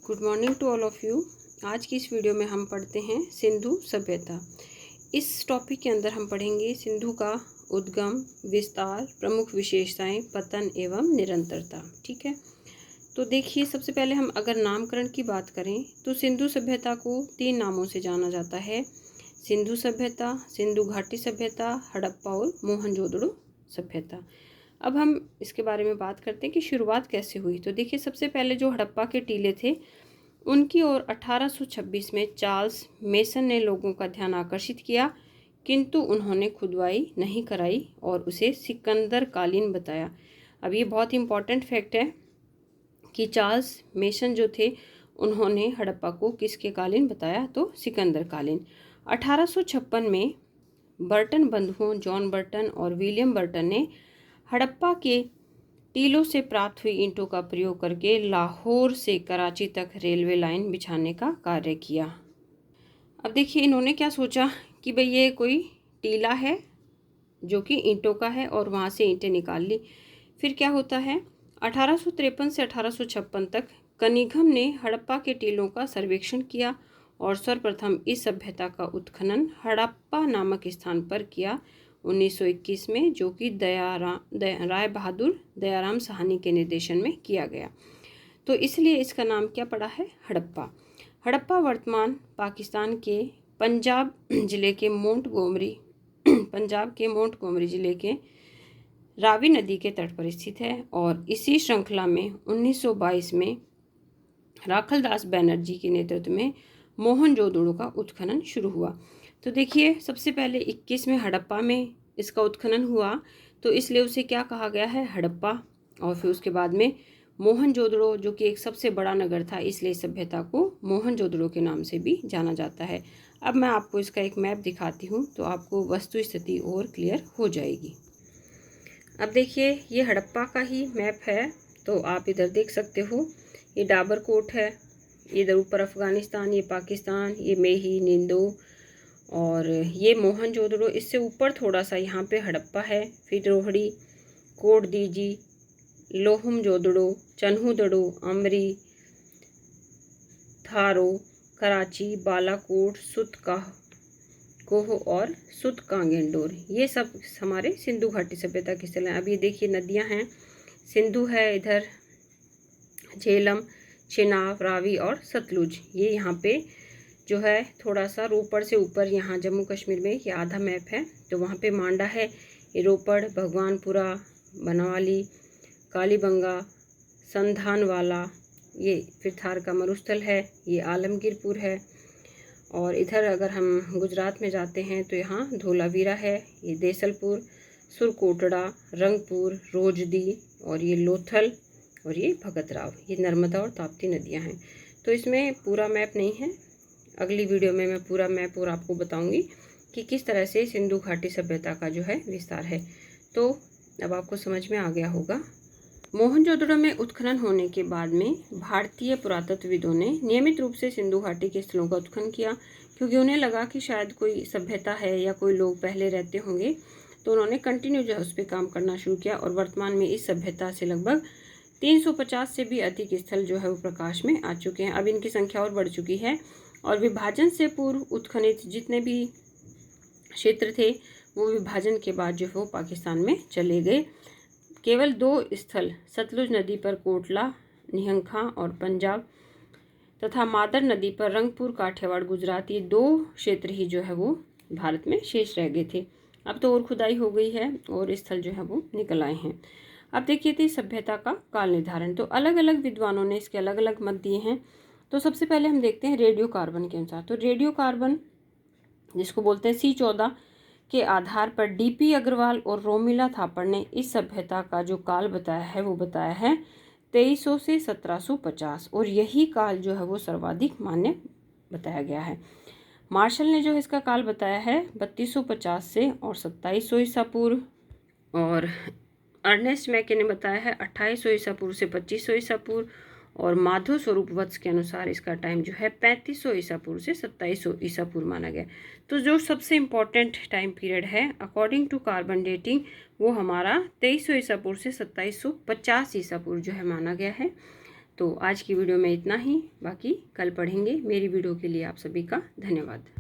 Good morning to all of you. आज की इस वीडियो में हम पढ़ते हैं सिंधु सभ्यता। इस टॉपिक के अंदर हम पढ़ेंगे सिंधु का उद्गम, विस्तार, प्रमुख विशेषताएं, पतन एवं निरंतरता। ठीक है, तो देखिए सबसे पहले हम अगर नामकरण की बात करें तो सिंधु सभ्यता को 3 नामों से जाना जाता है। सिंधु सभ्यता, सिंधु घाटी सभ्यता, हड़प्पा और मोहनजोदड़ो सभ्यता। अब हम इसके बारे में बात करते हैं कि शुरुआत कैसे हुई। तो देखिए सबसे पहले जो हड़प्पा के टीले थे उनकी ओर 1826 में चार्ल्स मेसन ने लोगों का ध्यान आकर्षित किया, किंतु उन्होंने खुदवाई नहीं कराई और उसे सिकंदर कालीन बताया। अब ये बहुत इंपॉर्टेंट फैक्ट है कि चार्ल्स मेसन जो थे उन्होंने हड़प्पा को किसके कालीन बताया, तो सिकंदर कालीन। 1856 में बर्टन बंधुओं जॉन बर्टन और विलियम बर्टन ने हड़प्पा के टीलों से प्राप्त हुई ईंटों का प्रयोग करके लाहौर से कराची तक रेलवे लाइन बिछाने का कार्य किया। अब देखिए इन्होंने क्या सोचा कि भाई ये कोई टीला है जो कि ईंटों का है और वहाँ से ईंटें निकाल ली। फिर क्या होता है, 1853 से 1856 तक कनिंघम ने हड़प्पा के टीलों का सर्वेक्षण किया और सर्वप्रथम इस सभ्यता का उत्खनन हड़प्पा नामक स्थान पर किया 1921 में, जो कि राय बहादुर दयाराम साहनी के निर्देशन में किया गया। तो इसलिए इसका नाम क्या पड़ा है, हड़प्पा। हड़प्पा वर्तमान पाकिस्तान के पंजाब के मोंटगोमरी जिले के रावी नदी के तट पर स्थित है और इसी श्रृंखला में 1922 में राखलदास बैनर्जी के नेतृत्व में मोहनजोदड़ो का उत्खनन शुरू हुआ। तो देखिए सबसे पहले 21 में हड़प्पा में इसका उत्खनन हुआ, तो इसलिए उसे क्या कहा गया है, हड़प्पा। और फिर उसके बाद में मोहनजोदड़ो जो कि एक सबसे बड़ा नगर था, इसलिए सभ्यता को मोहनजोदड़ो के नाम से भी जाना जाता है। अब मैं आपको इसका एक मैप दिखाती हूँ तो आपको वस्तु स्थिति और क्लियर हो जाएगी। अब देखिए ये हड़प्पा का ही मैप है, तो आप इधर देख सकते हो, ये डाबरकोट है, इधर ऊपर अफ़गानिस्तान, ये पाकिस्तान, ये मेही निंदो और ये मोहनजोदड़ो। इससे ऊपर थोड़ा सा यहाँ पे हड़प्पा है, फिर रोहड़ी, कोट दीजी, लोहमजोदड़ो, चन्हूदड़ो, अमरी, थारो, कराची, बालाकोट, कोह और सुत कांगेंडोर, ये सब हमारे सिंधु घाटी सभ्यता के स्थल हैं। अब ये देखिए नदियाँ हैं, सिंधु है, इधर झेलम, चेनाब, रावी और सतलुज। ये यहाँ पे जो है थोड़ा सा रोपड़ से ऊपर, यहाँ जम्मू कश्मीर में ये आधा मैप है, तो वहाँ पे मांडा है, ये रोपड़, भगवानपुरा, बनवाली, कालीबंगा, संधानवाला, ये फिर थार का मरुस्थल है, ये आलमगीरपुर है। और इधर अगर हम गुजरात में जाते हैं तो यहाँ धोलावीरा है, ये देसलपुर, सुरकोटड़ा, रंगपुर, रोजदी और ये लोथल और ये भगतराव, ये नर्मदा और ताप्ती नदियाँ हैं। तो इसमें पूरा मैप नहीं है, अगली वीडियो में मैं पूरा मैप और आपको बताऊंगी कि किस तरह से सिंधु घाटी सभ्यता का जो है विस्तार है। तो अब आपको समझ में आ गया होगा। मोहनजोदड़ो में उत्खनन होने के बाद में भारतीय पुरातत्वविदों ने नियमित रूप से सिंधु घाटी के स्थलों का उत्खनन किया, क्योंकि उन्हें लगा कि शायद कोई सभ्यता है या कोई लोग पहले रहते होंगे, तो उन्होंने कंटिन्यू जो है उस पर काम करना शुरू किया और वर्तमान में इस सभ्यता से लगभग 350 से भी अधिक स्थल जो है वो प्रकाश में आ चुके हैं। अब इनकी संख्या और बढ़ चुकी है और विभाजन से पूर्व उत्खनित जितने भी क्षेत्र थे वो विभाजन के बाद जो है वो पाकिस्तान में चले गए। केवल 2 स्थल सतलुज नदी पर कोटला, निहंखा और पंजाब तथा मादर नदी पर रंगपुर, काठियावाड़, गुजरात, ये 2 क्षेत्र ही जो है वो भारत में शेष रह गए थे। अब तो और खुदाई हो गई है और स्थल जो है वो निकल आए हैं। अब देखिए थी सभ्यता का काल निर्धारण, तो अलग अलग विद्वानों ने इसके अलग अलग मत दिए हैं। तो सबसे पहले हम देखते हैं रेडियो कार्बन के अनुसार। तो रेडियो कार्बन जिसको बोलते हैं C14 के आधार पर डीपी अग्रवाल और रोमिला थापड़ ने इस सभ्यता का जो काल बताया है वो बताया है 2300 से 1750 और यही काल जो है वो सर्वाधिक मान्य बताया गया है। मार्शल ने जो है इसका काल बताया है 3250 से और 2700 ईसा पूर्व और अर्नेस्ट मैके ने बताया है 2800 ईसा पूर्व से 2500 ईसा पूर्व और माधव स्वरूप वत्स के अनुसार इसका टाइम जो है 3500 ईसा पूर्व से 2700 ईसा पूर्व माना गया। तो जो सबसे इम्पॉर्टेंट टाइम पीरियड है अकॉर्डिंग टू कार्बन डेटिंग वो हमारा 2300 ईसा पूर्व से 2750 ईसा पूर्व जो है माना गया है। तो आज की वीडियो में इतना ही, बाकी कल पढ़ेंगे। मेरी वीडियो के लिए आप सभी का धन्यवाद।